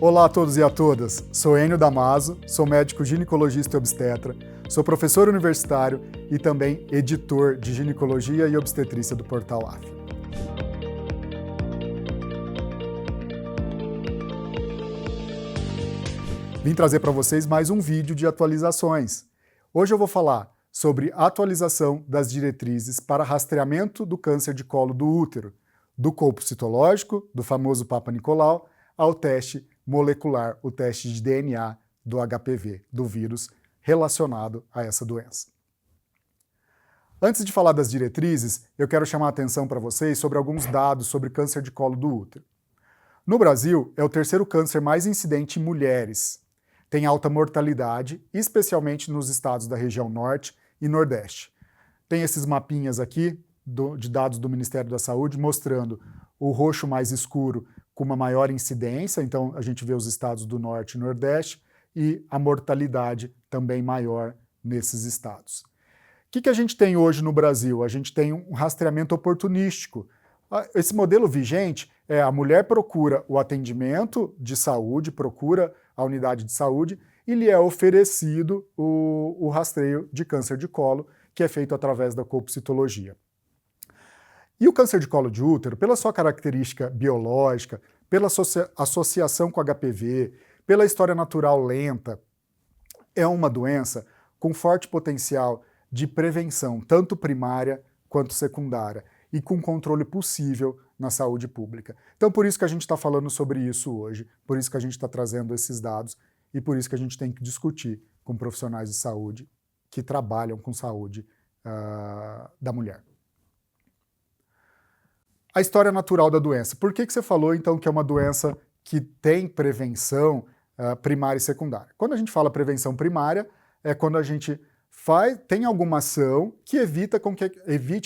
Olá a todos e a todas, sou Enio Damaso, sou médico ginecologista e obstetra, sou professor universitário e também editor de ginecologia e obstetrícia do portal AF. Vim trazer para vocês mais um vídeo de atualizações. Hoje eu vou falar sobre a atualização das diretrizes para rastreamento do câncer de colo do útero, do corpo citológico, do famoso Papa Nicolau, ao teste molecular, o teste de DNA do HPV, do vírus relacionado a essa doença. Antes de falar das diretrizes, eu quero chamar a atenção para vocês sobre alguns dados sobre câncer de colo do útero. No Brasil, é o terceiro câncer mais incidente em mulheres. Tem alta mortalidade, especialmente nos estados da região norte e nordeste. Tem esses mapinhas aqui de dados do Ministério da Saúde mostrando o roxo mais escuro com uma maior incidência, então a gente vê os estados do norte e nordeste, e a mortalidade também maior nesses estados. O que a gente tem hoje no Brasil? A gente tem um rastreamento oportunístico. Esse modelo vigente é a mulher procura o atendimento de saúde, procura a unidade de saúde e lhe é oferecido o rastreio de câncer de colo, que é feito através da colpocitologia. E o câncer de colo de útero, pela sua característica biológica, pela associação com HPV, pela história natural lenta, é uma doença com forte potencial de prevenção, tanto primária quanto secundária, e com controle possível na saúde pública. Então, por isso que a gente está falando sobre isso hoje, por isso que a gente está trazendo esses dados e por isso que a gente tem que discutir com profissionais de saúde que trabalham com saúde da mulher. A história natural da doença. Por que você falou, então, que é uma doença que tem prevenção primária e secundária? Quando a gente fala prevenção primária, é quando a gente tem alguma ação que evite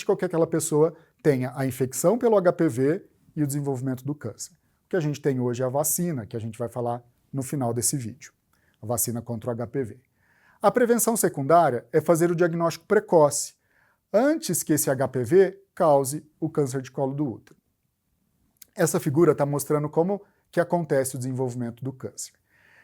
com que aquela pessoa tenha a infecção pelo HPV e o desenvolvimento do câncer. O que a gente tem hoje é a vacina, que a gente vai falar no final desse vídeo. A vacina contra o HPV. A prevenção secundária é fazer o diagnóstico precoce, antes que esse HPV cause o câncer de colo do útero. Essa figura está mostrando como que acontece o desenvolvimento do câncer.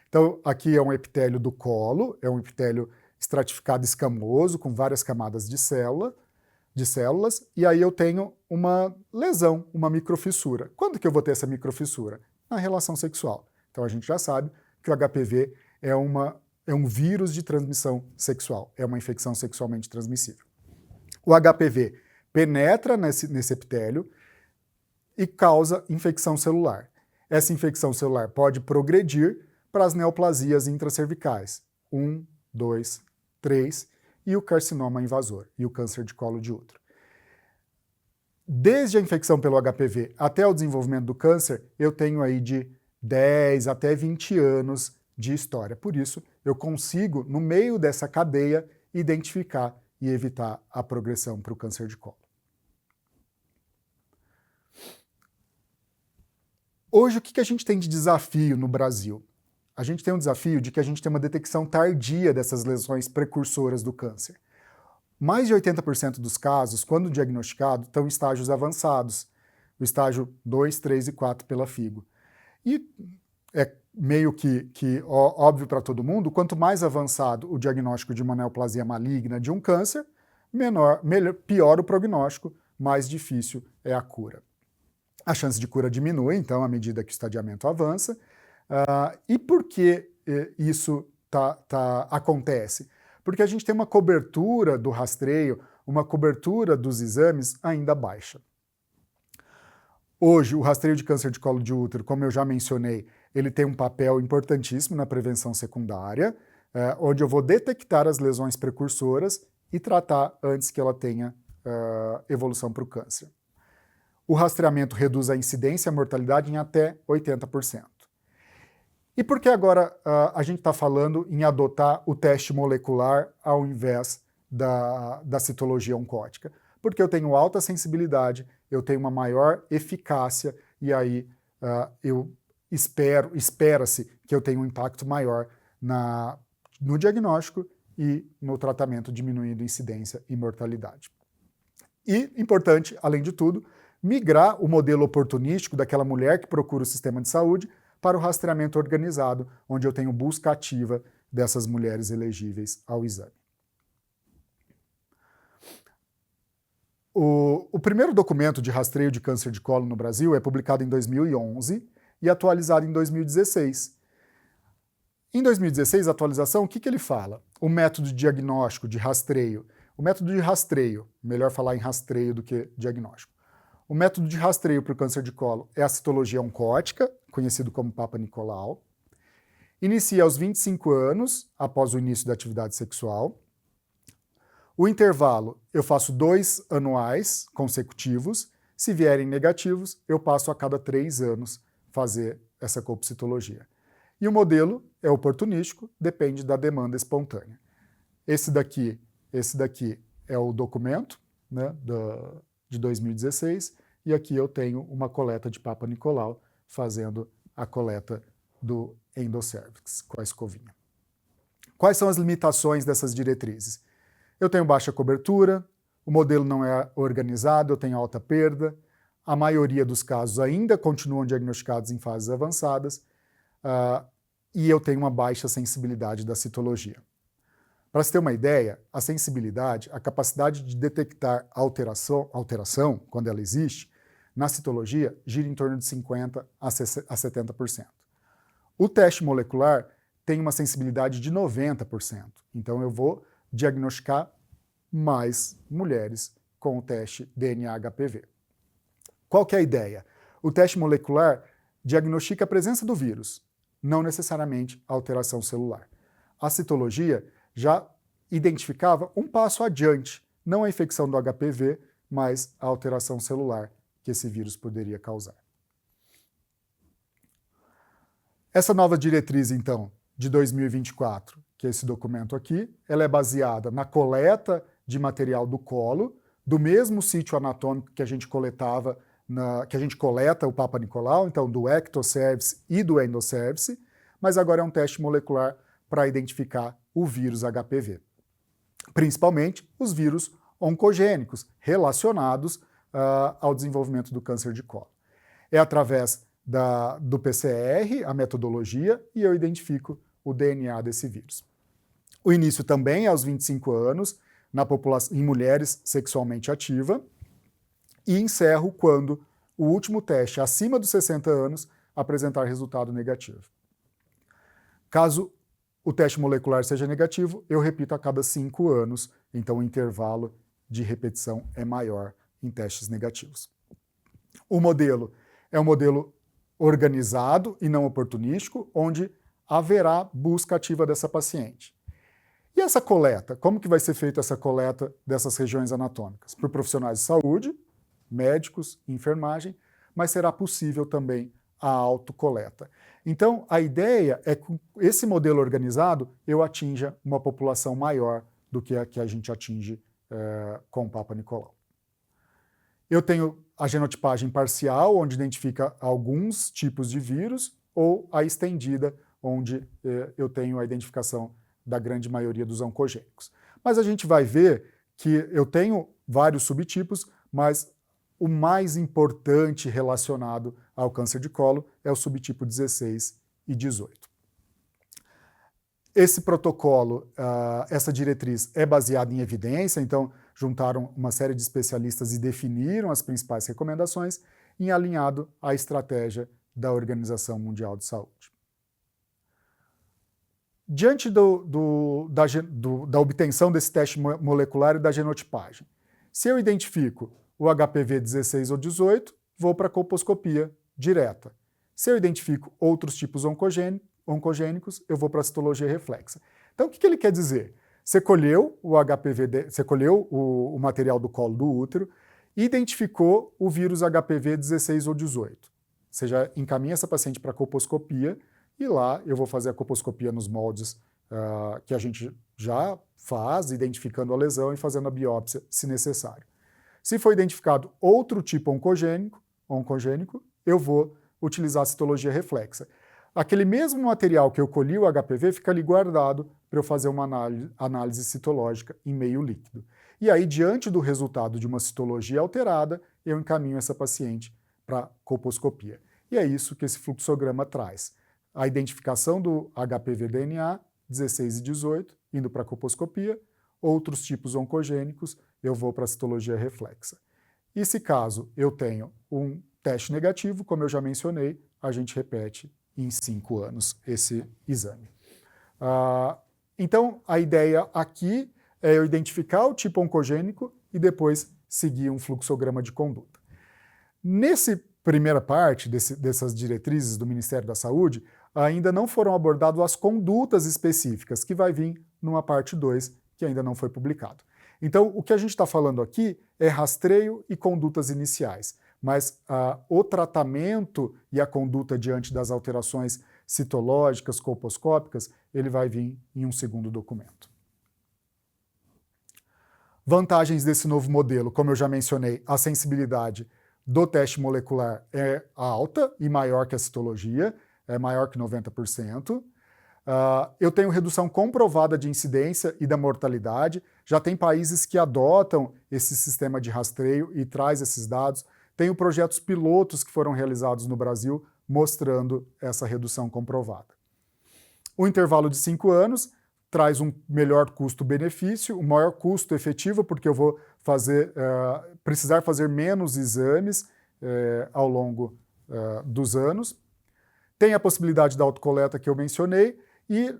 Então, aqui é um epitélio do colo, é um epitélio estratificado escamoso, com várias camadas de células, e aí eu tenho uma lesão, uma microfissura. Quando que eu vou ter essa microfissura? Na relação sexual. Então a gente já sabe que o HPV é um vírus de transmissão sexual, é uma infecção sexualmente transmissível. O HPV penetra nesse epitélio e causa infecção celular. Essa infecção celular pode progredir para as neoplasias intracervicais, 1, 2, 3, e o carcinoma invasor, e o câncer de colo de útero. Desde a infecção pelo HPV até o desenvolvimento do câncer, eu tenho aí de 10 até 20 anos de história. Por isso, eu consigo, no meio dessa cadeia, identificar e evitar a progressão para o câncer de colo. Hoje, o que a gente tem de desafio no Brasil? A gente tem um desafio de que a gente tem uma detecção tardia dessas lesões precursoras do câncer. Mais de 80% dos casos, quando diagnosticados, estão em estágios avançados, o estágio 2, 3 e 4 pela FIGO. E é meio que óbvio para todo mundo, quanto mais avançado o diagnóstico de uma neoplasia maligna de um câncer, pior o prognóstico, mais difícil é a cura. A chance de cura diminui, então, à medida que o estadiamento avança. E por que isso acontece? Porque a gente tem uma cobertura do rastreio, uma cobertura dos exames ainda baixa. Hoje, o rastreio de câncer de colo de útero, como eu já mencionei, ele tem um papel importantíssimo na prevenção secundária, onde eu vou detectar as lesões precursoras e tratar antes que ela tenha evolução para o câncer. O rastreamento reduz a incidência e a mortalidade em até 80%. E por que agora a gente está falando em adotar o teste molecular ao invés da citologia oncótica? Porque eu tenho alta sensibilidade, eu tenho uma maior eficácia e aí espera-se que eu tenha um impacto maior no diagnóstico e no tratamento, diminuindo incidência e mortalidade. E, importante, além de tudo, migrar o modelo oportunístico daquela mulher que procura o sistema de saúde para o rastreamento organizado, onde eu tenho busca ativa dessas mulheres elegíveis ao exame. O primeiro documento de rastreio de câncer de colo no Brasil é publicado em 2011 e atualizado em 2016. Em 2016, a atualização, o que ele fala? O método de diagnóstico, de rastreio. O método de rastreio, melhor falar em rastreio do que diagnóstico. O método de rastreio para o câncer de colo é a citologia oncótica, conhecido como Papa Nicolau. Inicia aos 25 anos, após o início da atividade sexual. O intervalo, eu faço 2 anuais consecutivos. Se vierem negativos, eu passo a cada 3 anos fazer essa colpocitologia. E o modelo é oportunístico, depende da demanda espontânea. Esse daqui é o documento, né, de 2016, e aqui eu tenho uma coleta de Papa Nicolau fazendo a coleta do endoscérvix com a escovinha. Quais são as limitações dessas diretrizes? Eu tenho baixa cobertura, o modelo não é organizado, eu tenho alta perda, a maioria dos casos ainda continuam diagnosticados em fases avançadas, e eu tenho uma baixa sensibilidade da citologia. Para se ter uma ideia, a sensibilidade, a capacidade de detectar alteração, quando ela existe, na citologia, gira em torno de 50% a 70%. O teste molecular tem uma sensibilidade de 90%, então eu vou diagnosticar mais mulheres com o teste DNA-HPV. Qual que é a ideia? O teste molecular diagnostica a presença do vírus, não necessariamente a alteração celular. A citologia já identificava um passo adiante, não a infecção do HPV, mas a alteração celular que esse vírus poderia causar. Essa nova diretriz, então, de 2024, que é esse documento aqui, ela é baseada na coleta de material do colo, do mesmo sítio anatômico que a gente coletava, que a gente coleta o Papa Nicolau, então do ectocervix e do endoscervix, mas agora é um teste molecular para identificar o vírus HPV. Principalmente os vírus oncogênicos relacionados ao desenvolvimento do câncer de colo. É através do PCR, a metodologia, e eu identifico o DNA desse vírus. O início também é aos 25 anos, na população, em mulheres sexualmente ativa, e encerro quando o último teste, acima dos 60 anos, apresentar resultado negativo. Caso o teste molecular seja negativo, eu repito a cada 5 anos, então o intervalo de repetição é maior em testes negativos. O modelo é um modelo organizado e não oportunístico, onde haverá busca ativa dessa paciente. E essa coleta? Como que vai ser feita essa coleta dessas regiões anatômicas? Por profissionais de saúde, médicos, enfermagem, mas será possível também a autocoleta. Então, a ideia é que com esse modelo organizado eu atinja uma população maior do que a que a gente atinge com o Papa Nicolau. Eu tenho a genotipagem parcial, onde identifica alguns tipos de vírus, ou a estendida, onde eu tenho a identificação da grande maioria dos oncogênicos. Mas a gente vai ver que eu tenho vários subtipos, mas o mais importante relacionado ao câncer de colo é o subtipo 16 e 18. Esse protocolo, essa diretriz é baseada em evidência, então juntaram uma série de especialistas e definiram as principais recomendações em alinhado à estratégia da Organização Mundial de Saúde. Diante da obtenção desse teste molecular e da genotipagem, se eu identifico o HPV 16 ou 18, vou para a colposcopia direta. Se eu identifico outros tipos oncogênicos, eu vou para a citologia reflexa. Então, o que ele quer dizer? Você colheu o HPV, você colheu o material do colo do útero e identificou o vírus HPV 16 ou 18. Você já encaminha essa paciente para a colposcopia e lá eu vou fazer a colposcopia nos moldes que a gente já faz, identificando a lesão e fazendo a biópsia, se necessário. Se for identificado outro tipo oncogênico, eu vou utilizar a citologia reflexa. Aquele mesmo material que eu colhi o HPV fica ali guardado para eu fazer uma análise citológica em meio líquido. E aí, diante do resultado de uma citologia alterada, eu encaminho essa paciente para colposcopia. E é isso que esse fluxograma traz. A identificação do HPV-DNA 16 e 18, indo para a colposcopia, outros tipos oncogênicos, eu vou para a citologia reflexa. E se caso eu tenho um teste negativo, como eu já mencionei, a gente repete em 5 anos esse exame. Então, a ideia aqui é eu identificar o tipo oncogênico e depois seguir um fluxograma de conduta. Nessa primeira parte dessas diretrizes do Ministério da Saúde, ainda não foram abordadas as condutas específicas, que vai vir numa parte 2, que ainda não foi publicado. Então, o que a gente está falando aqui é rastreio e condutas iniciais, mas o tratamento e a conduta diante das alterações citológicas, colposcópicas, ele vai vir em um segundo documento. Vantagens desse novo modelo, como eu já mencionei, a sensibilidade do teste molecular é alta e maior que a citologia, é maior que 90%. Eu tenho redução comprovada de incidência e da mortalidade. Já tem países que adotam esse sistema de rastreio e traz esses dados. Tenho projetos pilotos que foram realizados no Brasil mostrando essa redução comprovada. O intervalo de 5 anos traz um melhor custo-benefício, um maior custo efetivo, porque eu vou precisar fazer menos exames ao longo dos anos. Tem a possibilidade da autocoleta que eu mencionei, e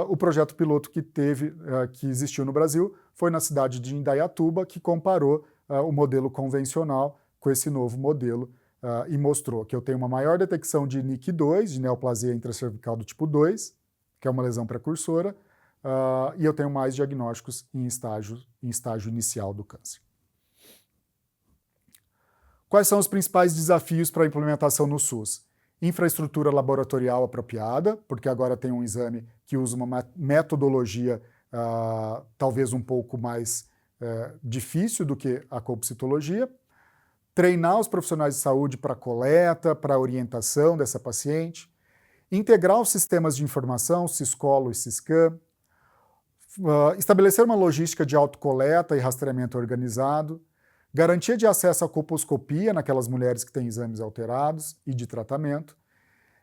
o projeto piloto que existiu no Brasil foi na cidade de Indaiatuba, que comparou o modelo convencional com esse novo modelo e mostrou que eu tenho uma maior detecção de NIC2, de neoplasia intracervical do tipo 2, que é uma lesão precursora, e eu tenho mais diagnósticos em estágio inicial do câncer. Quais são os principais desafios para a implementação no SUS? Infraestrutura laboratorial apropriada, porque agora tem um exame que usa uma metodologia talvez um pouco mais difícil do que a colpocitologia. Treinar os profissionais de saúde para coleta, para orientação dessa paciente. Integrar os sistemas de informação, Siscolo e Siscam. Estabelecer uma logística de autocoleta e rastreamento organizado. Garantia de acesso à colposcopia naquelas mulheres que têm exames alterados e de tratamento,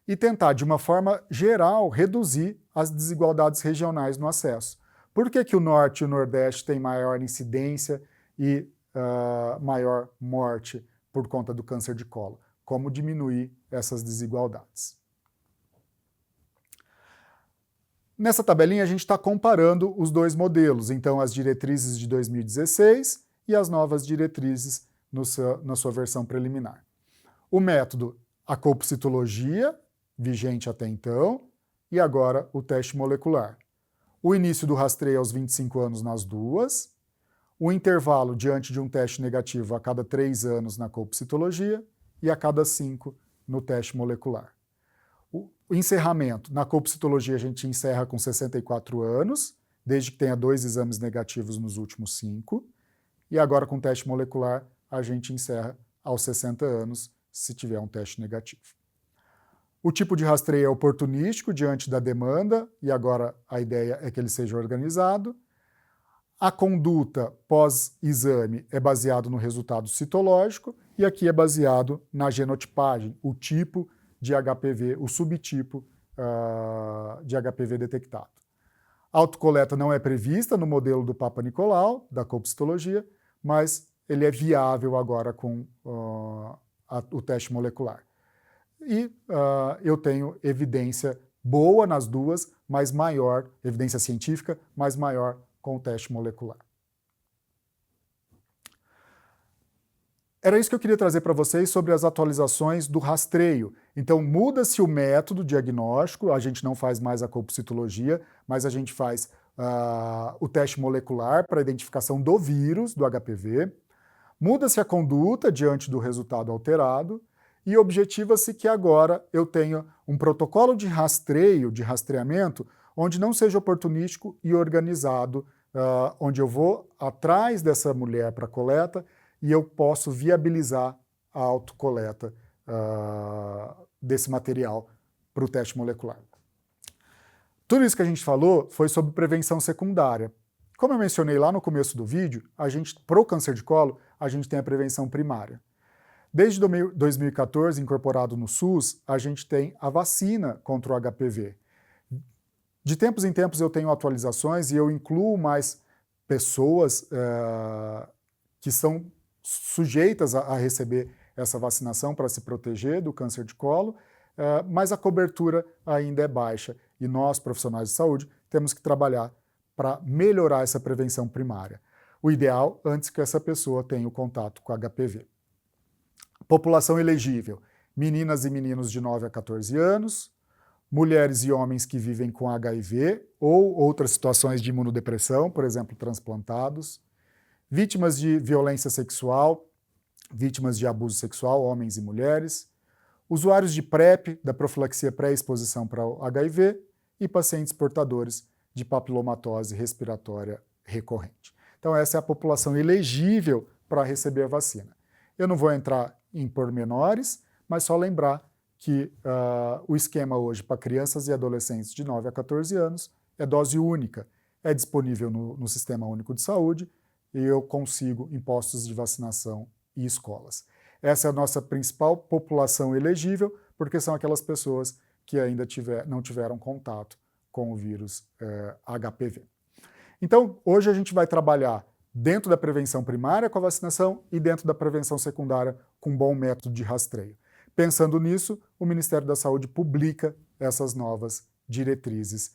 e tentar, de uma forma geral, reduzir as desigualdades regionais no acesso. Por que o Norte e o Nordeste têm maior incidência e maior morte por conta do câncer de colo? Como diminuir essas desigualdades? Nessa tabelinha a gente está comparando os dois modelos, então as diretrizes de 2016 e as novas diretrizes na sua versão preliminar. O método, a colpocitologia, vigente até então, e agora o teste molecular. O início do rastreio aos 25 anos nas duas, o intervalo diante de um teste negativo a cada 3 anos na colpocitologia e a cada 5 no teste molecular. O encerramento, na colpocitologia a gente encerra com 64 anos, desde que tenha 2 exames negativos nos últimos 5, e agora com teste molecular a gente encerra aos 60 anos, se tiver um teste negativo. O tipo de rastreio é oportunístico diante da demanda, e agora a ideia é que ele seja organizado. A conduta pós-exame é baseado no resultado citológico, e aqui é baseado na genotipagem, o tipo de HPV, o subtipo de HPV detectado. A autocoleta não é prevista no modelo do Papa Nicolau, da colpocitologia, mas ele é viável agora com o teste molecular. E eu tenho evidência boa nas duas, mas maior, evidência científica, mas maior com o teste molecular. Era isso que eu queria trazer para vocês sobre as atualizações do rastreio. Então, muda-se o método diagnóstico, a gente não faz mais a colpocitologia, mas a gente faz o teste molecular para a identificação do vírus, do HPV. Muda-se a conduta diante do resultado alterado e objetiva-se que agora eu tenha um protocolo de rastreio, de rastreamento, onde não seja oportunístico e organizado, onde eu vou atrás dessa mulher para coleta e eu posso viabilizar a autocoleta desse material para o teste molecular. Tudo isso que a gente falou foi sobre prevenção secundária. Como eu mencionei lá no começo do vídeo, para o câncer de colo, a gente tem a prevenção primária. Desde 2014, incorporado no SUS, a gente tem a vacina contra o HPV. De tempos em tempos eu tenho atualizações e eu incluo mais pessoas que são sujeitas a receber essa vacinação para se proteger do câncer de colo, mas a cobertura ainda é baixa e nós, profissionais de saúde, temos que trabalhar para melhorar essa prevenção primária. O ideal antes que essa pessoa tenha o contato com HPV. População elegível: meninas e meninos de 9 a 14 anos, mulheres e homens que vivem com HIV ou outras situações de imunodepressão, por exemplo, transplantados, vítimas de violência sexual, vítimas de abuso sexual, homens e mulheres, usuários de PrEP, da profilaxia pré-exposição para o HIV, e pacientes portadores de papilomatose respiratória recorrente. Então essa é a população elegível para receber a vacina. Eu não vou entrar em pormenores, mas só lembrar que o esquema hoje para crianças e adolescentes de 9 a 14 anos é dose única, é disponível no Sistema Único de Saúde e eu consigo em postos de vacinação e escolas. Essa é a nossa principal população elegível, porque são aquelas pessoas que ainda não tiveram contato com o vírus HPV. Então, hoje a gente vai trabalhar dentro da prevenção primária com a vacinação e dentro da prevenção secundária com um bom método de rastreio. Pensando nisso, o Ministério da Saúde publica essas novas diretrizes,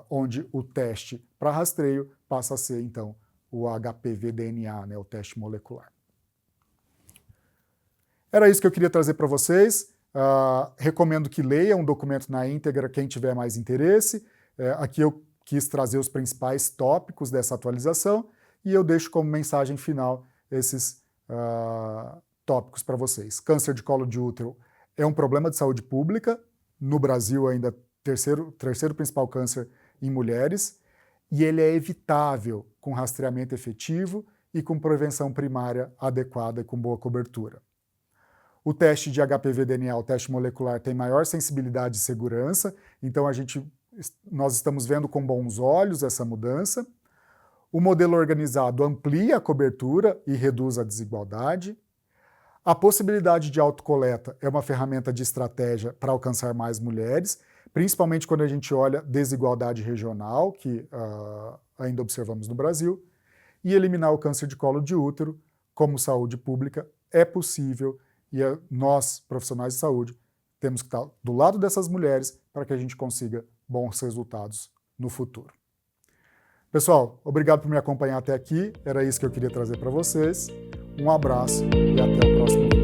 onde o teste para rastreio passa a ser, então, o HPV-DNA, né, o teste molecular. Era isso que eu queria trazer para vocês. Recomendo que leiam um documento na íntegra, quem tiver mais interesse. Aqui eu quis trazer os principais tópicos dessa atualização e eu deixo como mensagem final esses tópicos para vocês. Câncer de colo de útero é um problema de saúde pública, no Brasil ainda terceiro principal câncer em mulheres, e ele é evitável com rastreamento efetivo e com prevenção primária adequada e com boa cobertura. O teste de HPV-DNA, o teste molecular, tem maior sensibilidade e segurança, então nós estamos vendo com bons olhos essa mudança. O modelo organizado amplia a cobertura e reduz a desigualdade. A possibilidade de autocoleta é uma ferramenta de estratégia para alcançar mais mulheres, principalmente quando a gente olha desigualdade regional, que ainda observamos no Brasil. E eliminar o câncer de colo de útero como saúde pública é possível e nós, profissionais de saúde, temos que estar do lado dessas mulheres para que a gente consiga bons resultados no futuro. Pessoal, obrigado por me acompanhar até aqui, era isso que eu queria trazer para vocês. Um abraço e até o próximo vídeo.